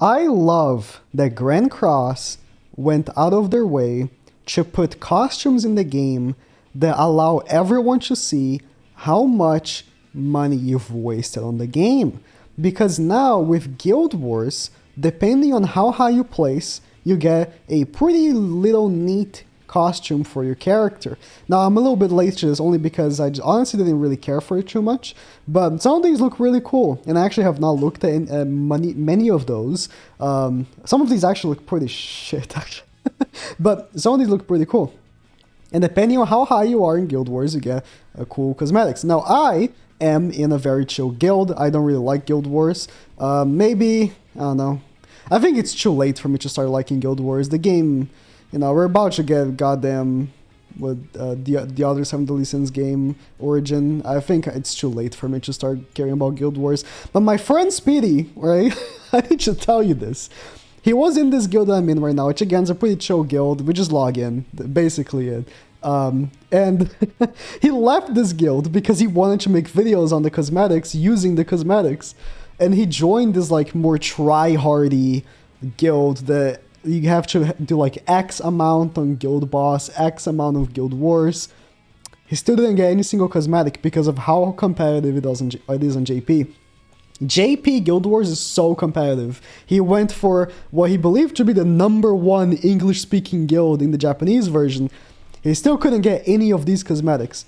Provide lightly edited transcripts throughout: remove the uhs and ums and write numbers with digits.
I love that Grand Cross went out of their way to put costumes in the game that allow everyone to see how much money you've wasted on the game. Because now with Guild Wars, depending on how high you place, you get a pretty little neat costume for your character. Now I'm a little bit late to this only because I honestly didn't really care for it too much, but some of these look really cool, and I actually have not looked at many of those. Some of these actually look pretty shit, actually. But some of these look pretty cool. And depending on how high you are in Guild Wars, you get cool cosmetics. Now I am in a very chill guild. I don't really like Guild Wars. Maybe, I don't know. I think it's too late for me to start liking Guild Wars. The game, you know, we're about to get goddamn with the other 7 Deadly Sins game, Origin. I think it's too late for me to start caring about Guild Wars. But my friend Speedy, right? I need to tell you this. He was in this guild that I'm in right now, which again is a pretty chill guild. We just log in, basically it. And he left this guild because he wanted to make videos on the cosmetics using the cosmetics. And he joined this like more try-hardy guild that you have to do like X amount on Guild Boss, X amount of Guild Wars. He still didn't get any single cosmetic because of how competitive it is on JP. JP Guild Wars is so competitive. He went for what he believed to be the #1 English-speaking guild in the Japanese version. He still couldn't get any of these cosmetics.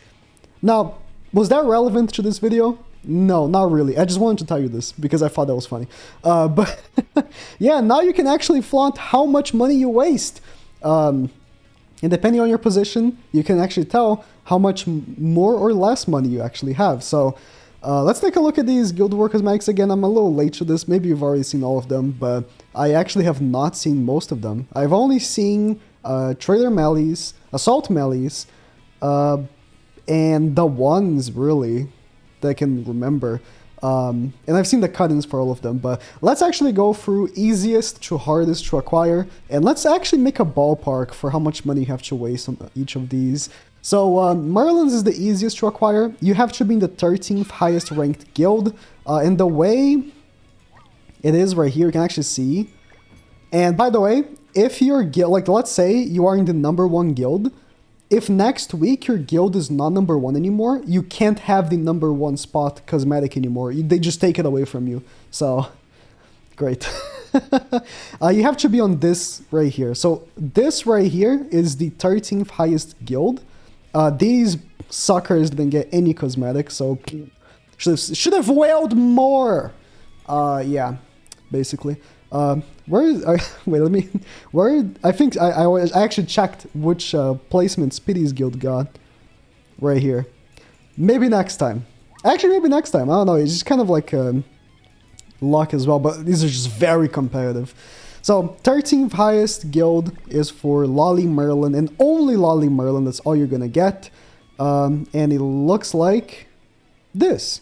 Now, was that relevant to this video? No, not really. I just wanted to tell you this because I thought that was funny. But yeah, now you can actually flaunt how much money you waste. And depending on your position, you can actually tell how much more or less money you actually have. So let's take a look at these Guild War cosmetics again. I'm a little late to this. Maybe you've already seen all of them, but I actually have not seen most of them. I've only seen Trader Melees, Assault Melees, and the ones, really, that I can remember. And I've seen the cut-ins for all of them, but let's actually go through easiest to hardest to acquire, and let's actually make a ballpark for how much money you have to waste on each of these. So Merlin's is the easiest to acquire. You have to be in the 13th highest ranked guild, and the way it is right here, you can actually see. And by the way, if your guild, like let's say you are in the #1 guild, if next week your guild is not #1 anymore, you can't have the #1 spot cosmetic anymore. They just take it away from you. So, great. You have to be on this right here. So this right here is the 13th highest guild. These suckers didn't get any cosmetics, so should have wailed more. Yeah, basically. Where is wait, let me where I think I actually checked which placement Speedy's guild got right here. Maybe next time. Actually, maybe next time. I don't know. It's just kind of like luck as well, but these are just very competitive. So 13th highest guild is for Lolly Merlin, and only Lolly Merlin. That's all you're gonna get. And it looks like this.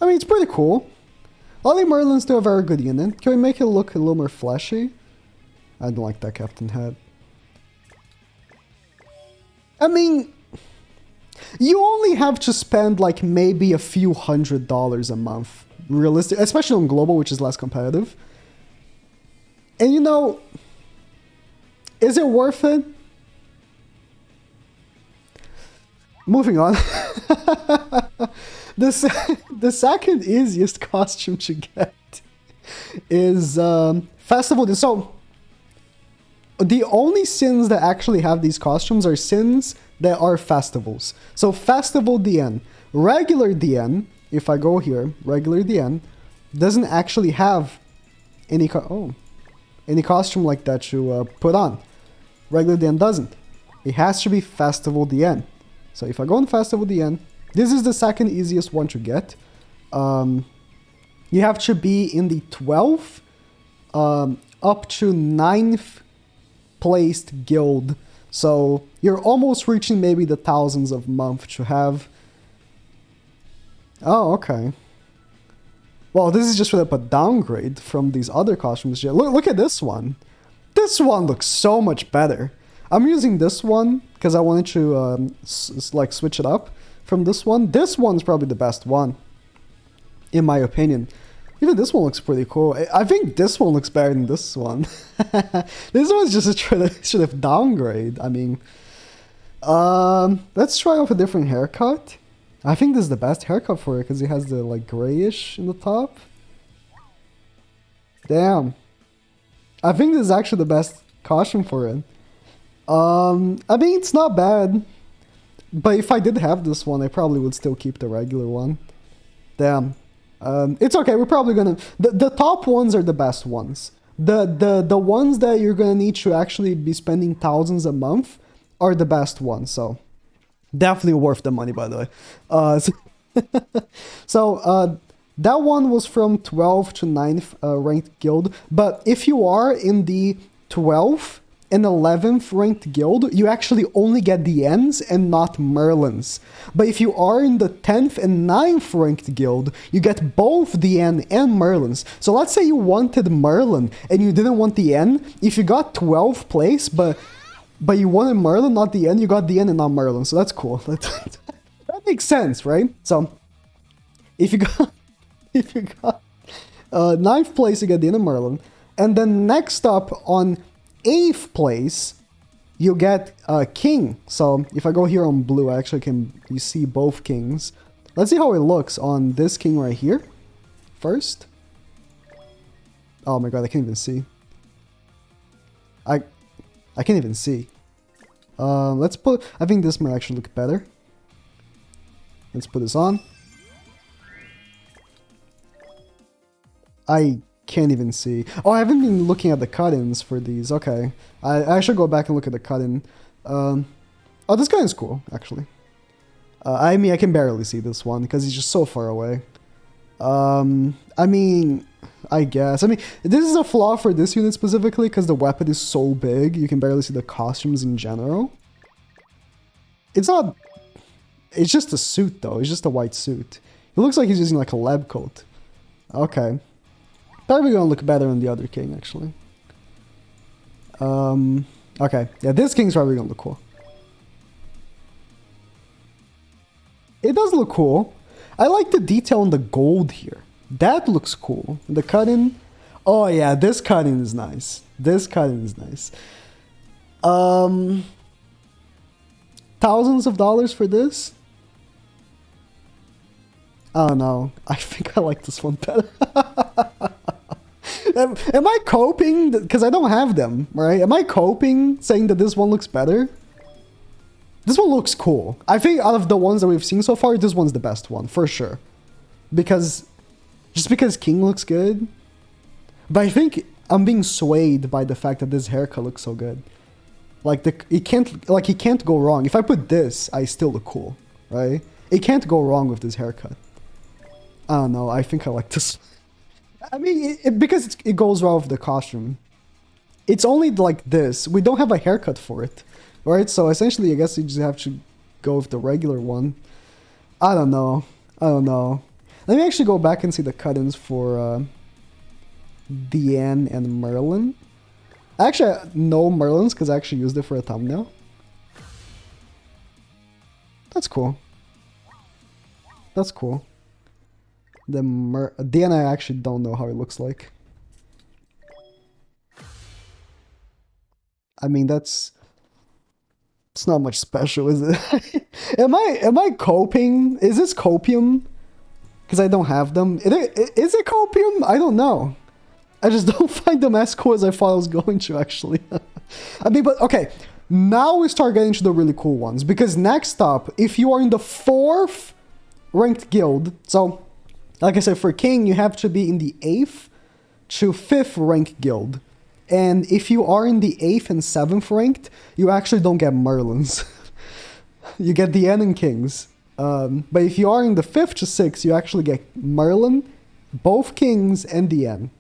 I mean, it's pretty cool. Lolly Merlin's still a very good unit. Can we make it look a little more flashy? I don't like that Captain Head. I mean, you only have to spend like maybe a few $100s a month, realistic, especially on global, which is less competitive. And you know, is it worth it? Moving on. The second easiest costume to get is Festival. So the only sins that actually have these costumes are sins that are festivals. So Festival DN. Regular DN, if I go here, regular DN, doesn't actually have any costume like that to put on. Regular DN doesn't. It has to be Festival DN. So if I go on Festival DN, this is the second easiest one to get. You have to be in the 12th up to 9th placed guild. So you're almost reaching maybe the thousands of month to have. Oh, okay. Well, this is just straight up a downgrade from these other costumes. Look at this one. This one looks so much better. I'm using this one because I wanted to like switch it up from this one. This one's probably the best one, in my opinion. Even this one looks pretty cool. I think this one looks better than this one. This one's just a should downgrade. I mean, let's try off a different haircut. I think this is the best haircut for it because it has the like grayish in the top. Damn. I think this is actually the best costume for it. I mean, it's not bad. But if I did have this one, I probably would still keep the regular one. Damn. It's okay, we're probably gonna... The top ones are the best ones. The ones that you're gonna need to actually be spending thousands a month are the best ones, so... Definitely worth the money, by the way. So that one was from 12th to 9th ranked guild. But if you are in the 12th and 11th ranked guild, you actually only get Diane's and not Merlin's. But if you are in the 10th and 9th ranked guild, you get both Diane and Merlin's. So let's say you wanted Merlin and you didn't want Diane. If you got 12th place, but you wanted Merlin, not Diane, you got Diane and not Merlin. So that's cool. That makes sense, right? So if you got 9th place, you get Diane and Merlin. And then next up on 8th place, you get King. So if I go here on blue, I actually you see both kings. Let's see how it looks on this king right here first. Oh my god, I can't even see. I can't even see. Let's put... I think this might actually look better. Let's put this on. I can't even see. Oh, I haven't been looking at the cut-ins for these. Okay. I should go back and look at the cut-in. Oh, this guy is cool, actually. I mean, I can barely see this one because he's just so far away. I mean... I guess. I mean, this is a flaw for this unit specifically because the weapon is so big, you can barely see the costumes in general. It's not... It's just a suit, though. It's just a white suit. It looks like he's using, like, a lab coat. Okay. Probably gonna look better on the other king, actually. Okay. Yeah, this king's probably gonna look cool. It does look cool. I like the detail on the gold here. That looks cool. The cut-in. Oh yeah, this cut-in is nice. This cut-in is nice. Thousands of dollars for this? I don't know. I think I like this one better. Am I coping? Because I don't have them, right? Am I coping saying that this one looks better? This one looks cool. I think out of the ones that we've seen so far, this one's the best one, for sure. Just because King looks good. But I think I'm being swayed by the fact that this haircut looks so good. Like, he can't go wrong. If I put this, I still look cool, right? It can't go wrong with this haircut. I don't know, I think I like this. I mean, because it goes well with the costume. It's only like this. We don't have a haircut for it, right? So essentially, I guess you just have to go with the regular one. I don't know. I don't know. Let me actually go back and see the cut-ins for Diane and Merlin. Actually, I know Merlin's because I actually used it for a thumbnail. That's cool. That's cool. Diane, I actually don't know how it looks like. I mean, it's not much special, is it? Am I coping? Is this copium? Because I don't have them. Is it copium? I don't know. I just don't find them as cool as I thought I was going to, actually. I mean, but okay. Now we start getting to the really cool ones. Because next up, if you are in the 4th ranked guild, so, like I said, for King, you have to be in the 8th to 5th ranked guild. And if you are in the 8th and 7th ranked, you actually don't get Merlins. You get the N and Kings. But if you are in the 5th to 6th, you actually get Merlin, both Kings, and the N.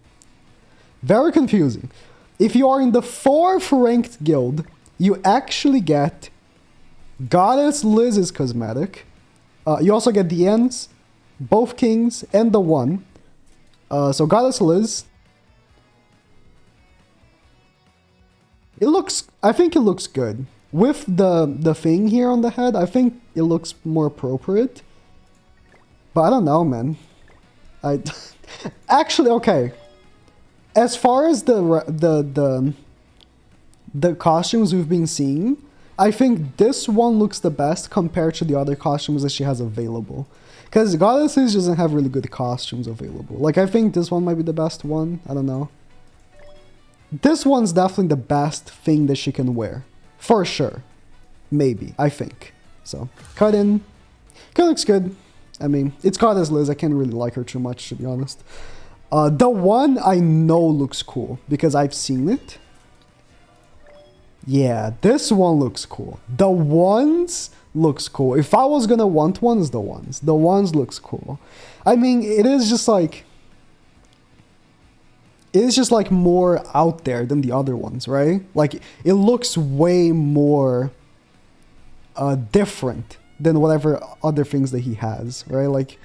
Very confusing. If you are in the 4th ranked guild, you actually get Goddess Liz's cosmetic. You also get the N's, both Kings, and the 1. So Goddess Liz. I think it looks good. With the thing here on the head, I think it looks more appropriate. But I don't know, man. Actually, okay. As far as the costumes we've been seeing, I think this one looks the best compared to the other costumes that she has available. Because Goddesses doesn't have really good costumes available. Like, I think this one might be the best one. I don't know. This one's definitely the best thing that she can wear. For sure. Maybe. I think. So, cut in. It looks good. I mean, it's Goddess Liz. I can't really like her too much, to be honest. The one I know looks cool because I've seen it. Yeah, this one looks cool. The ones looks cool. If I was gonna want ones, the ones. The ones looks cool. I mean, it is just like more out there than the other ones, right? Like, it looks way more different than whatever other things that he has, right? Like,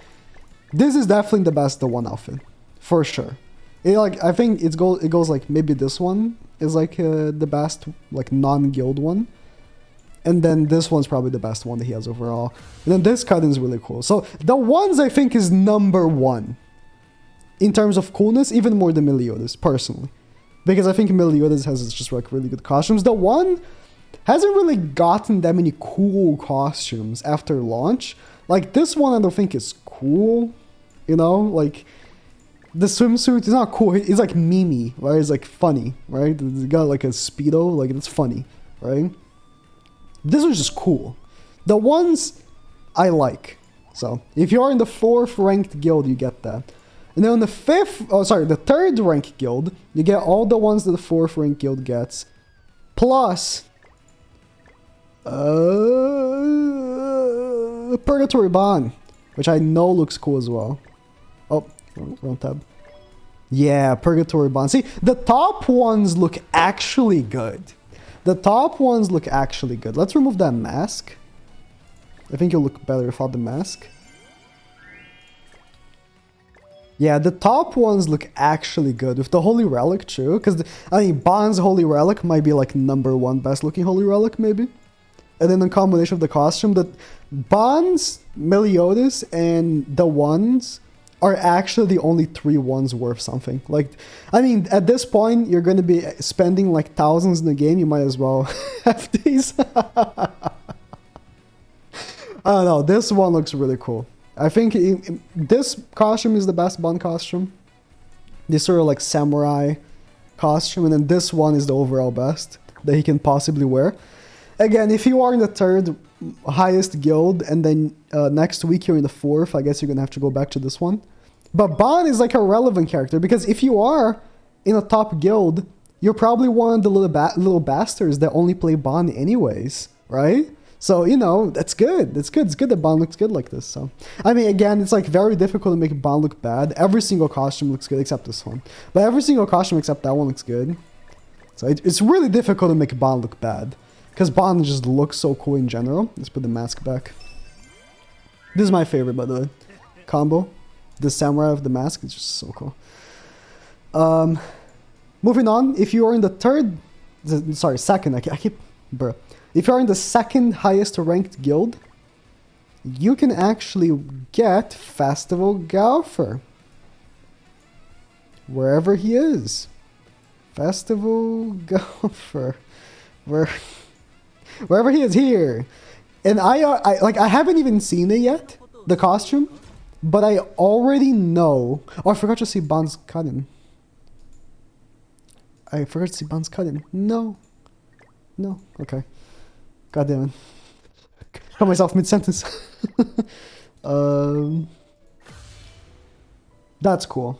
this is definitely the best the one outfit, for sure. I think it goes like maybe this one is like the best like non-guild one, and then this one's probably the best one that he has overall, and then this cut is really cool. So the ones I think is number one in terms of coolness, even more than Meliodas personally, because I think Meliodas has just like really good costumes. The one hasn't really gotten that many cool costumes after launch. Like, this one I don't think is cool, you know, like the swimsuit is not cool. It's like meme, right? It's like funny, right? It's got like a Speedo, like it's funny, right? This one's just cool. The ones I like. So if you're in the 4th ranked guild, you get that. And then on the the 3rd ranked guild, you get all the ones that the 4th ranked guild gets. Plus Purgatory Bond, which I know looks cool as well. Oh, wrong tab. Yeah, Purgatory Bond. See, the top ones look actually good. The top ones look actually good. Let's remove that mask. I think you'll look better without the mask. Yeah, the top ones look actually good. With the Holy Relic too. Because, I mean, Bond's Holy Relic might be like number 1 best looking Holy Relic, maybe. And then the combination of the costume, that Bond's, Meliodas, and the ones are actually the only 3 ones worth something. Like, I mean, at this point, you're going to be spending like thousands in the game. You might as well have these. I don't know. This one looks really cool. I think this costume is the best Bond costume. This sort of like samurai costume. And then this one is the overall best that he can possibly wear. Again, if you are in the 3rd highest guild and then next week you're in the 4th, I guess you're going to have to go back to this one. But Bond is like a relevant character because if you are in a top guild, you're probably one of the little bastards that only play Bond anyways, right? So, you know, that's good. That's good. It's good that Bond looks good like this. So, I mean, again, it's like very difficult to make Bond look bad. Every single costume looks good except this one. But every single costume except that one looks good. So it's really difficult to make Bond look bad. Because Bond just looks so cool in general. Let's put the mask back. This is my favorite, by the way. Combo. The samurai of the mask is just so cool. Moving on. If you are in the 2nd, I keep... Bruh. If you're in the 2nd highest ranked guild, you can actually get Festival Gowther. Wherever he is. Festival Gowther. Wherever he is here. And I haven't even seen it yet, the costume, but I already know. Oh, I forgot to see Bond's cutting. No. Okay. God damn it. Cut myself mid-sentence. That's cool.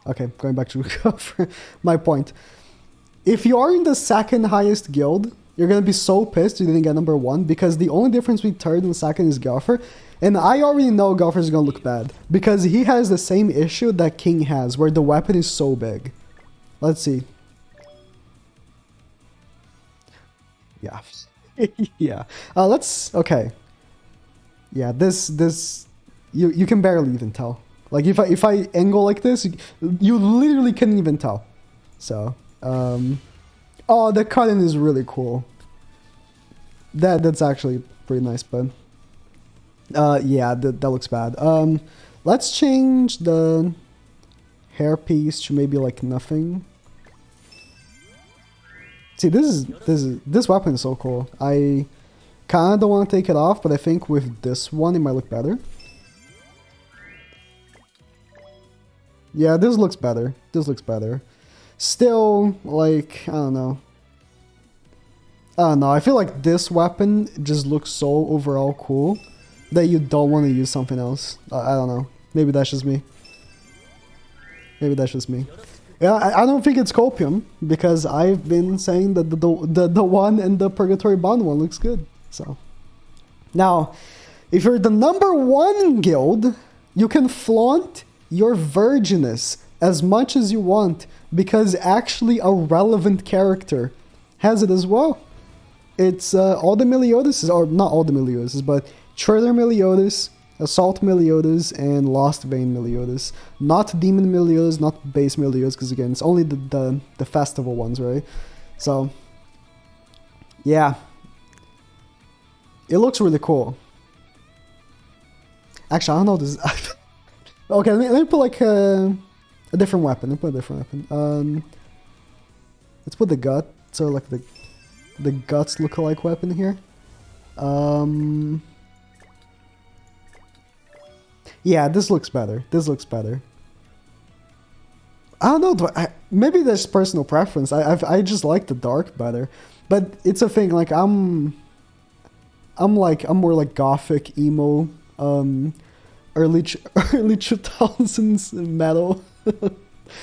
Okay, going back to my point. If you are in the 2nd highest guild, you're going to be so pissed you didn't get number 1 because the only difference between 3rd and 2nd is Gowther. And I already know Gowther is going to look bad because he has the same issue that King has where the weapon is so big. Let's see. Yeah. Yeah. Okay. Yeah, this you can barely even tell. Like if I angle like this, you literally couldn't even tell. So, oh, the cut-in is really cool. That's actually pretty nice, but yeah, that looks bad. Let's change the hairpiece to maybe like nothing. See, this weapon is so cool. I kind of don't want to take it off, but I think with this one it might look better. Yeah, this looks better. This looks better. Still, like, I don't know. I don't know. I feel like this weapon just looks so overall cool that you don't want to use something else. I don't know. Maybe that's just me. Maybe that's just me. Yeah, I don't think it's copium because I've been saying that the one in the Purgatory Bond one looks good. So now, if you're the #1 guild, you can flaunt your virginess as much as you want because actually a relevant character has it as well. It's all the Meliodas, or not all the Meliodas, but Traitor Meliodas, Assault Meliodas, and Lost Vein Meliodas. Not Demon Meliodas, not Base Meliodas, because again, it's only the festival ones, right? So, yeah. It looks really cool. Actually, I don't know this. Okay, let me put like a different weapon. Let me put a different weapon. Let's put the gut, so like the guts look-alike weapon here. Yeah, this looks better. This looks better. I don't know. Maybe there's personal preference. I just like the dark better, but it's a thing. Like I'm more like gothic emo, early 2000s metal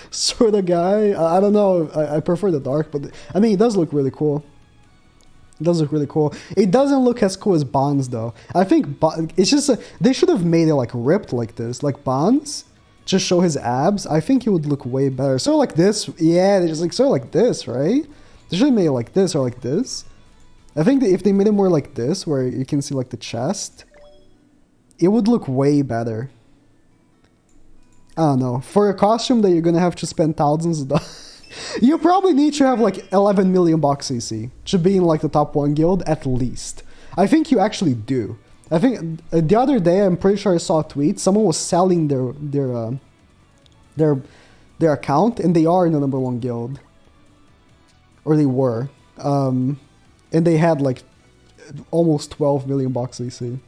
sort of guy. I don't know. I prefer the dark, but I mean it does look really cool. It does look really cool. It doesn't look as cool as Bonds though. I think it's just they should have made it like ripped like this, like Bonds. Just show his abs. I think it would look way better. So like this, yeah. They just like sort of like this, right? They should have made it like this or like this. I think that if they made it more like this, where you can see like the chest, it would look way better. I don't know. For a costume that you're gonna have to spend thousands of dollars. You probably need to have like 11 million box CC to be in like the top 1 guild at least. I think you actually do. I think the other day I'm pretty sure I saw a tweet. Someone was selling their account and they are in the #1 guild, or they were, and they had like almost 12 million box CC.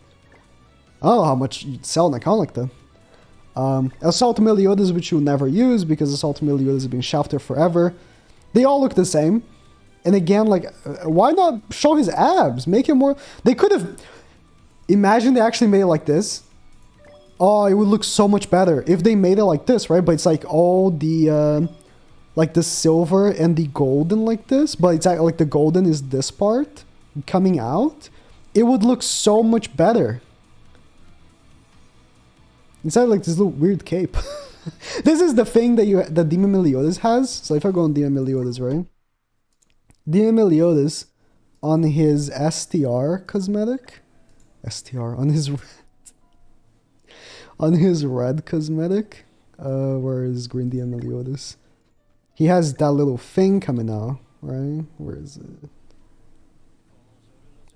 I don't know how much you'd sell an account like that. Assault Meliodas, which you'll never use because Assault Meliodas have been shafted forever. They all look the same. And again, like, why not show his abs? Make it more... They could have... Imagine they actually made it like this. Oh, it would look so much better if they made it like this, right? But it's like all the... like the silver and the golden like this. But it's like the golden is this part coming out. It would look so much better. Instead of like this little weird cape. This is the thing that Demon Meliodas has. So if I go on Demon Meliodas, right? Demon Meliodas on his STR cosmetic. STR on his red cosmetic. Where is Green Demon Meliodas? He has that little thing coming out, right? Where is it?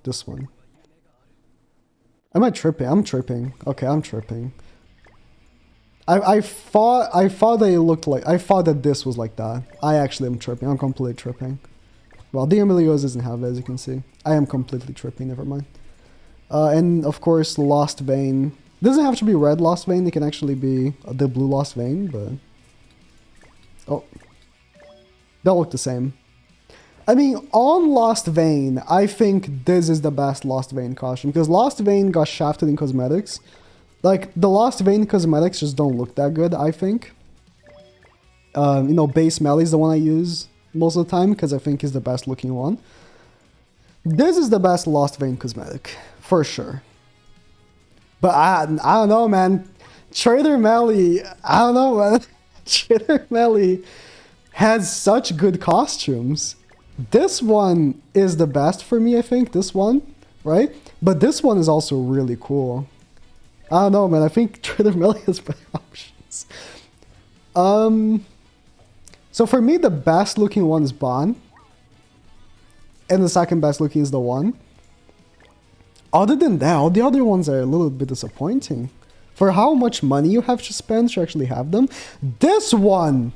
This one. Am I tripping? I'm tripping. Okay, I'm tripping. I thought that it looked like... I thought that this was like that. I actually am tripping. I'm completely tripping. Well, the Meliodas doesn't have it, as you can see. I am completely tripping, never mind. And, of course, Lost Vein. It doesn't have to be red Lost Vein. It can actually be the blue Lost Vein, but... Oh. They'll look the same. I mean, on Lost Vein, I think this is the best Lost Vein costume. Because Lost Vein got shafted in cosmetics. Like, the Lost Vein cosmetics just don't look that good, I think. You know, Base Melly is the one I use most of the time, because I think is the best looking one. This is the best Lost Vein cosmetic, for sure. But I don't know, man. Traitor Melly, I don't know, man. Traitor Melly has such good costumes. This one is the best for me, I think, this one, right? But this one is also really cool. I don't know, man. I think Traitor Melly has better options. So for me, the best looking one is Bon. And the second best looking is the one. Other than that, all the other ones are a little bit disappointing. For how much money you have to spend to actually have them, this one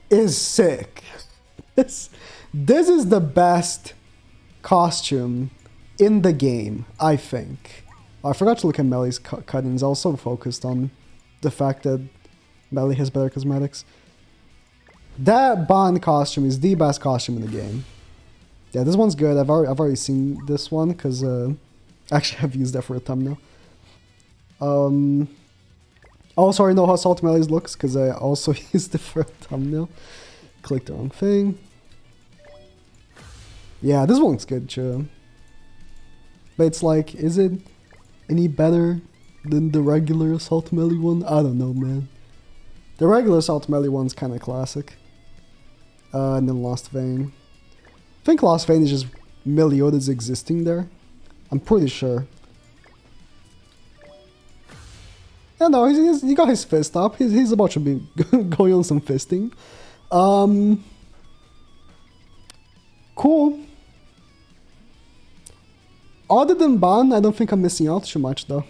is sick. This is the best costume in the game, I think. I forgot to look at Melly's cuttings. I was so focused on the fact that Melly has better cosmetics. That Bond costume is the best costume in the game. Yeah, this one's good. I've already seen this one because actually I've used that for a thumbnail. I also already know how Salt Mellies looks because I also used it for a thumbnail. Clicked the wrong thing. Yeah, this one looks good too. But it's like, is it any better than the regular Salt Melly one? I don't know, man. The regular Salt Melly one's kind of classic. And then Lost Vein. I think Lost Vein is just Meliodas existing there. I'm pretty sure. Yeah, no, he got his fist up. He's about to be going on some fisting. Cool. Other than Ban, I don't think I'm missing out too much though.